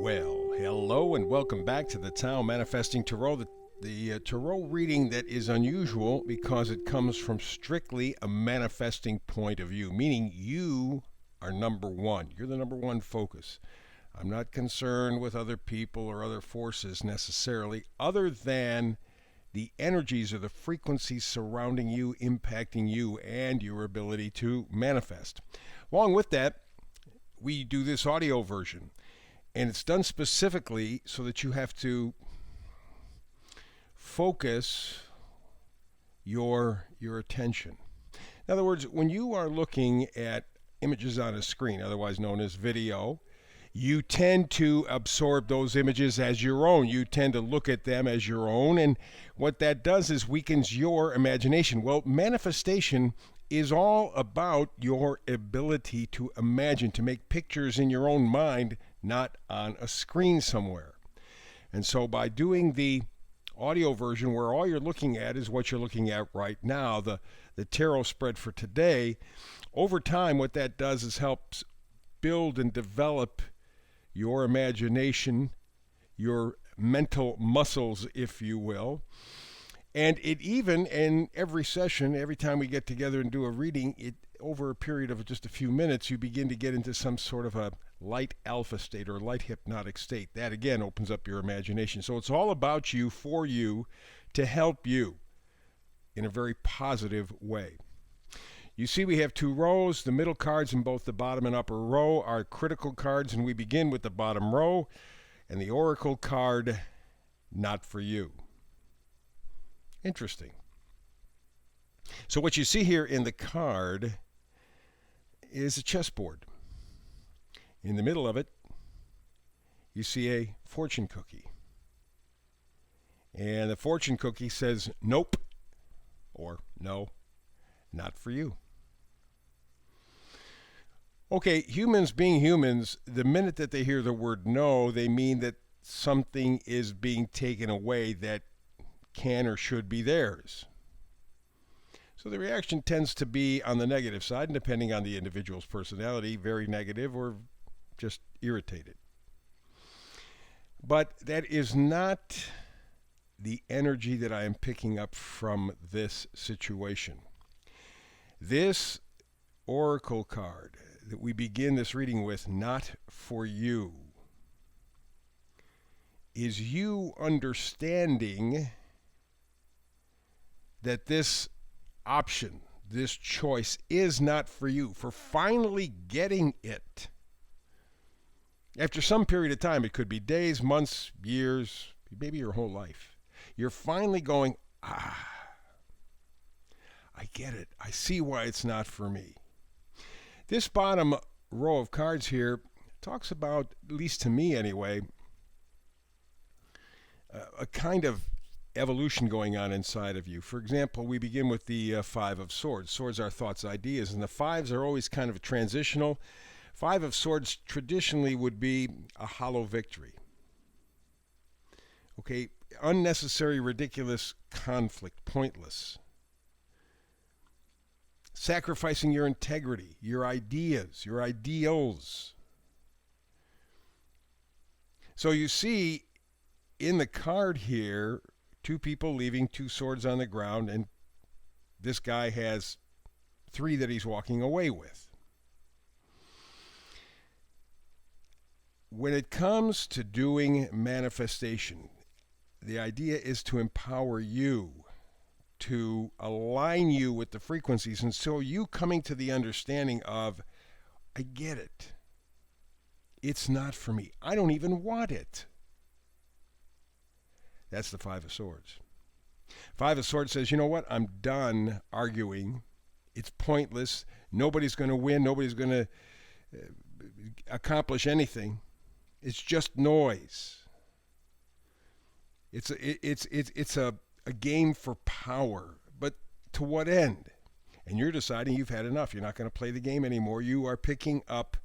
Well, hello and welcome back to the Tao Manifesting Tarot, the tarot reading that is unusual because it comes from strictly a manifesting point of view, meaning you are number one. You're the number one focus. I'm not concerned with other people or other forces necessarily, other than the energies or the frequencies surrounding you, impacting you, and your ability to manifest. Along with that, we do this audio version. And it's done specifically so that you have to focus your attention. In other words, when you are looking at images on a screen, otherwise known as video, you tend to absorb those images as your own. You tend to look at them as your own, and what that does is weakens your imagination. Well, manifestation is all about your ability to imagine, to make pictures in your own mind, not on a screen somewhere. And so by doing the audio version where all you're looking at is what you're looking at right now, the tarot spread for today, over time what that does is helps build and develop your imagination, your mental muscles, if you will. And it even, in every session, every time we get together and do a reading, it over a period of just a few minutes, you begin to get into some sort of a light alpha state or light hypnotic state. That, again, opens up your imagination. So it's all about you, for you, to help you in a very positive way. You see we have two rows. The middle cards in both the bottom and upper row are critical cards, and we begin with the bottom row, and the oracle card, not for you. Interesting. So what you see here in the card is a chessboard. In the middle of it, you see a fortune cookie. And the fortune cookie says, nope, or no, not for you. Okay, humans being humans, the minute that they hear the word no, they mean that something is being taken away that can or should be theirs. So the reaction tends to be on the negative side, and depending on the individual's personality, very negative or just irritated. But that is not the energy that I am picking up from this situation. This oracle card that we begin this reading with, not for you, is you understanding that this option, this choice is not for you, for finally getting it. After some period of time, it could be days, months, years, maybe your whole life. You're finally going, I get it. I see why it's not for me. This bottom row of cards here talks about, at least to me anyway, a kind of evolution going on inside of you. For example, we begin with the Five of Swords. Swords are thoughts, ideas, and the fives are always kind of transitional. Five of Swords traditionally would be a hollow victory. Okay, unnecessary, ridiculous conflict, pointless. Sacrificing your integrity, your ideas, your ideals. So you see in the card here, two people leaving two swords on the ground, and this guy has three that he's walking away with. When it comes to doing manifestation, the idea is to empower you, to align you with the frequencies, and so you coming to the understanding of, I get it. It's not for me. I don't even want it. That's the Five of Swords. Five of Swords says, you know what? I'm done arguing. It's pointless. Nobody's going to win. Nobody's going to accomplish anything. It's just noise. It's a game for power. But to what end? And you're deciding you've had enough. You're not going to play the game anymore. You are picking up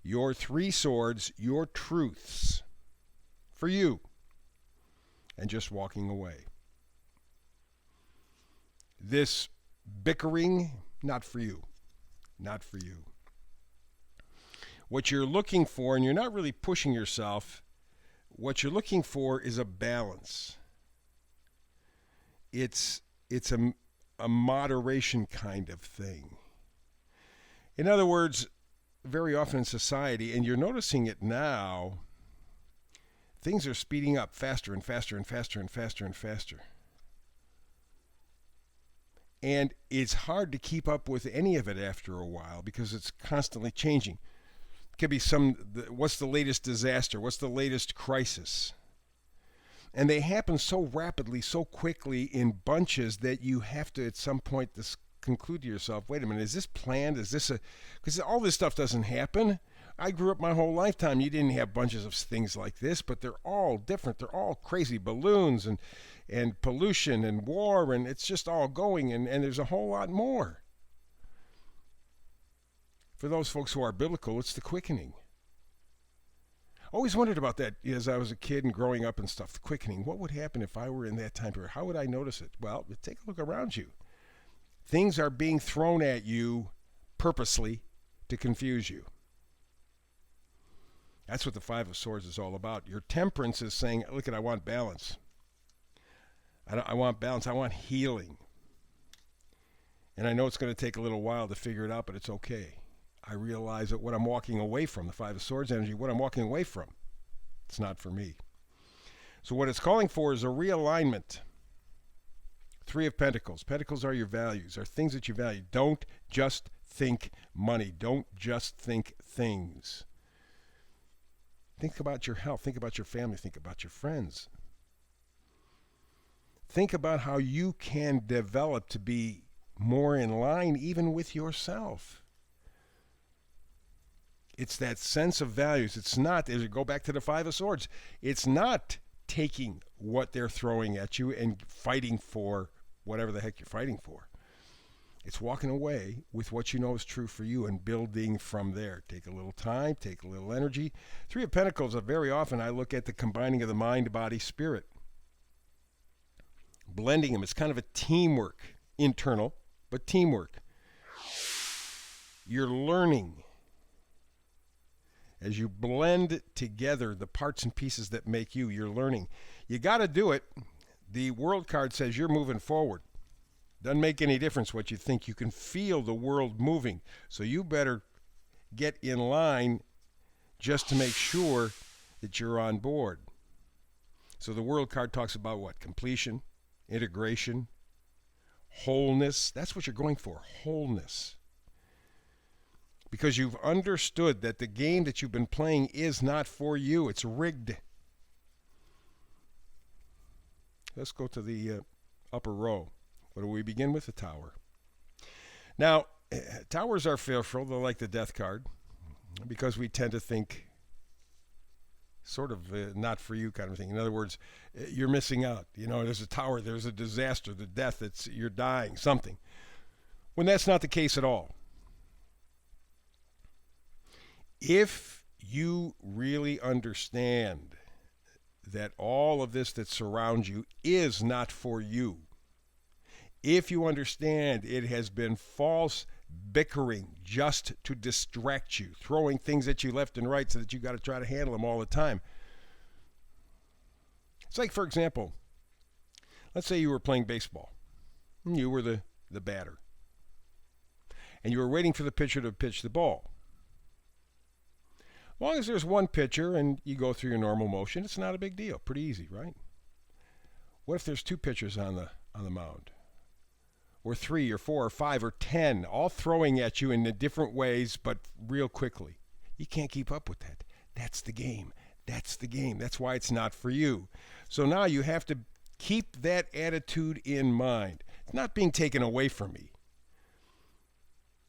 your three swords, your truths, for you, and just walking away. This bickering, not for you. Not for you. What you're looking for, and you're not really pushing yourself, what you're looking for is a balance. It's a moderation kind of thing. In other words, very often in society, and you're noticing it now, things are speeding up faster and faster and faster and faster and faster. And it's hard to keep up with any of it after a while because it's constantly changing. It could be what's the latest disaster? What's the latest crisis? And they happen so rapidly, so quickly in bunches that you have to at some point conclude to yourself, wait a minute, is this planned? Is this because all this stuff doesn't happen. I grew up my whole lifetime. You didn't have bunches of things like this, but they're all different. They're all crazy. Balloons and pollution and war, and it's just all going, and there's a whole lot more. For those folks who are biblical, it's the quickening. Always wondered about that as I was a kid and growing up and stuff, the quickening. What would happen if I were in that time period? How would I notice it? Well, take a look around you. Things are being thrown at you purposely to confuse you. That's what the Five of Swords is all about. Your temperance is saying, look, I want balance. I want balance. I want healing. And I know it's going to take a little while to figure it out, but it's okay. I realize that what I'm walking away from, the Five of Swords energy, what I'm walking away from, it's not for me. So what it's calling for is a realignment. Three of Pentacles. Pentacles are your values, are things that you value. Don't just think money. Don't just think things. Think about your health. Think about your family. Think about your friends. Think about how you can develop to be more in line even with yourself. It's that sense of values. It's not, as you go back to the Five of Swords, it's not taking what they're throwing at you and fighting for whatever the heck you're fighting for. It's walking away with what you know is true for you and building from there. Take a little time, take a little energy. Three of Pentacles, very often I look at the combining of the mind, body, spirit. Blending them. It's kind of a teamwork. Internal, but teamwork. You're learning. As you blend together the parts and pieces that make you, you're learning. You got to do it. The World card says you're moving forward. Doesn't make any difference what you think. You can feel the world moving. So you better get in line just to make sure that you're on board. So the World card talks about what? Completion, integration, wholeness. That's what you're going for, wholeness. Because you've understood that the game that you've been playing is not for you. It's rigged. Let's go to the upper row. What do we begin with? The Tower. Now, towers are fearful. They're like the Death card because we tend to think sort of not for you kind of thing. In other words, you're missing out. You know, there's a tower, there's a disaster, the death, you're dying, something. When that's not the case at all. If you really understand that all of this that surrounds you is not for you, if you understand it has been false bickering just to distract you, throwing things at you left and right so that you got to try to handle them all the time. It's like, for example, let's say you were playing baseball. You were the batter. And you were waiting for the pitcher to pitch the ball. As long as there's one pitcher and you go through your normal motion, it's not a big deal. Pretty easy, right? What if there's two pitchers on the mound? Or 3 or 4 or 5 or 10, all throwing at you in different ways, but real quickly. You can't keep up with that. That's the game. That's the game. That's why it's not for you. So now you have to keep that attitude in mind. It's not being taken away from me.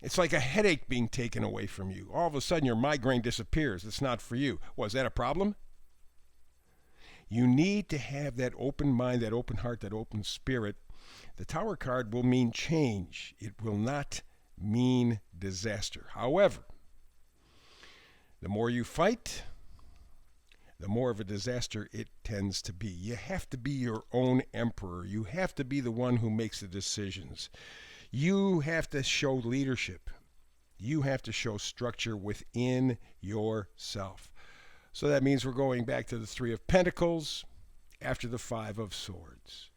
It's like a headache being taken away from you. All of a sudden your migraine disappears. It's not for you. Was that a problem? You need to have that open mind, that open heart, that open spirit. The Tower card will mean change. It will not mean disaster. However, the more you fight, the more of a disaster it tends to be. You have to be your own emperor. You have to be the one who makes the decisions. You have to show leadership. You have to show structure within yourself. So that means we're going back to the Three of Pentacles after the Five of Swords.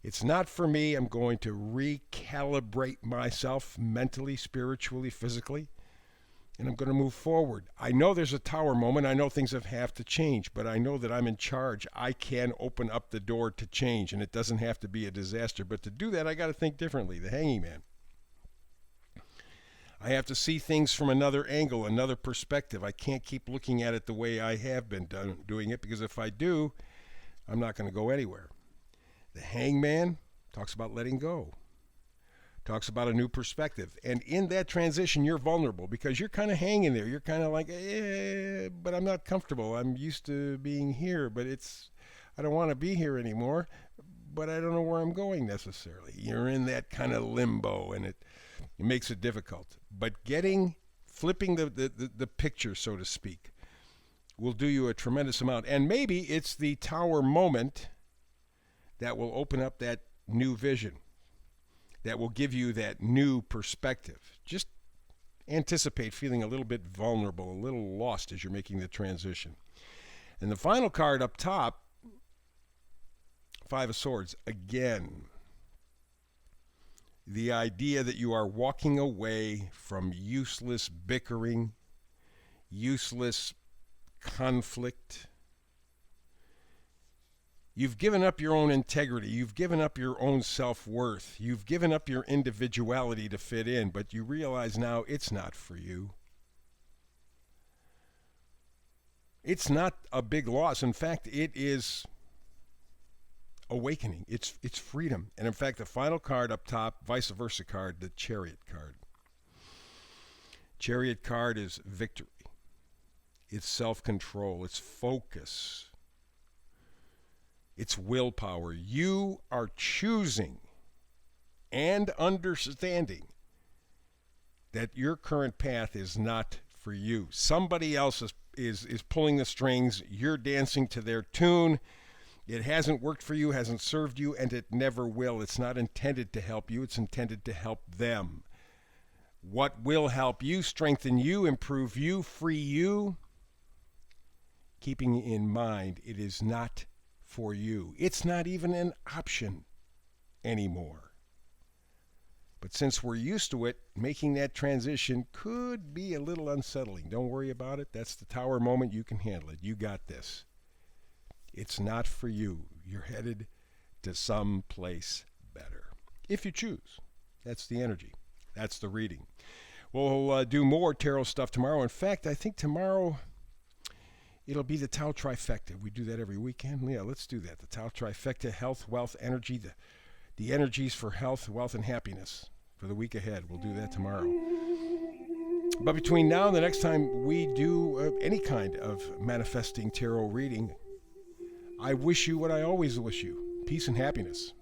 It's not for me. I'm going to recalibrate myself mentally, spiritually, physically, and I'm going to move forward. I know there's a tower moment. I know things have to change, but I know that I'm in charge. I can open up the door to change, and it doesn't have to be a disaster. But to do that, I got to think differently. The Hanging Man. I have to see things from another angle, another perspective. I can't keep looking at it the way I have been doing it, because if I do, I'm not going to go anywhere. The Hangman talks about letting go, talks about a new perspective. And in that transition, you're vulnerable because you're kind of hanging there. You're kind of like, but I'm not comfortable. I'm used to being here, but I don't want to be here anymore, but I don't know where I'm going necessarily. You're in that kind of limbo, and it makes it difficult. But flipping the picture, so to speak, will do you a tremendous amount. And maybe it's the tower moment that will open up that new vision, that will give you that new perspective. Just anticipate feeling a little bit vulnerable, a little lost as you're making the transition. And the final card up top, Five of Swords, again, the idea that you are walking away from useless bickering, useless conflict. You've given up your own integrity. You've given up your own self-worth. You've given up your individuality to fit in, but you realize now it's not for you. It's not a big loss. In fact, it is awakening. It's freedom. And in fact, the final card up top, vice versa card, the Chariot card. Chariot card is victory. It's self-control. It's focus. It's willpower. You are choosing and understanding that your current path is not for you. Somebody else is pulling the strings. You're dancing to their tune. It hasn't worked for you, hasn't served you, and it never will. It's not intended to help you. It's intended to help them. What will help you, strengthen you, improve you, free you? Keeping in mind, it is not for you. It's not even an option anymore. But since we're used to it, making that transition could be a little unsettling. Don't worry about it. That's the tower moment. You can handle it. You got this. It's not for you. You're headed to some place better. If you choose. That's the energy. That's the reading. We'll do more tarot stuff tomorrow. In fact, I think tomorrow it'll be the Tao Trifecta. We do that every weekend. Yeah, let's do that. The Tao Trifecta, health, wealth, energy, the energies for health, wealth, and happiness for the week ahead. We'll do that tomorrow. But between now and the next time we do any kind of manifesting tarot reading, I wish you what I always wish you, peace and happiness.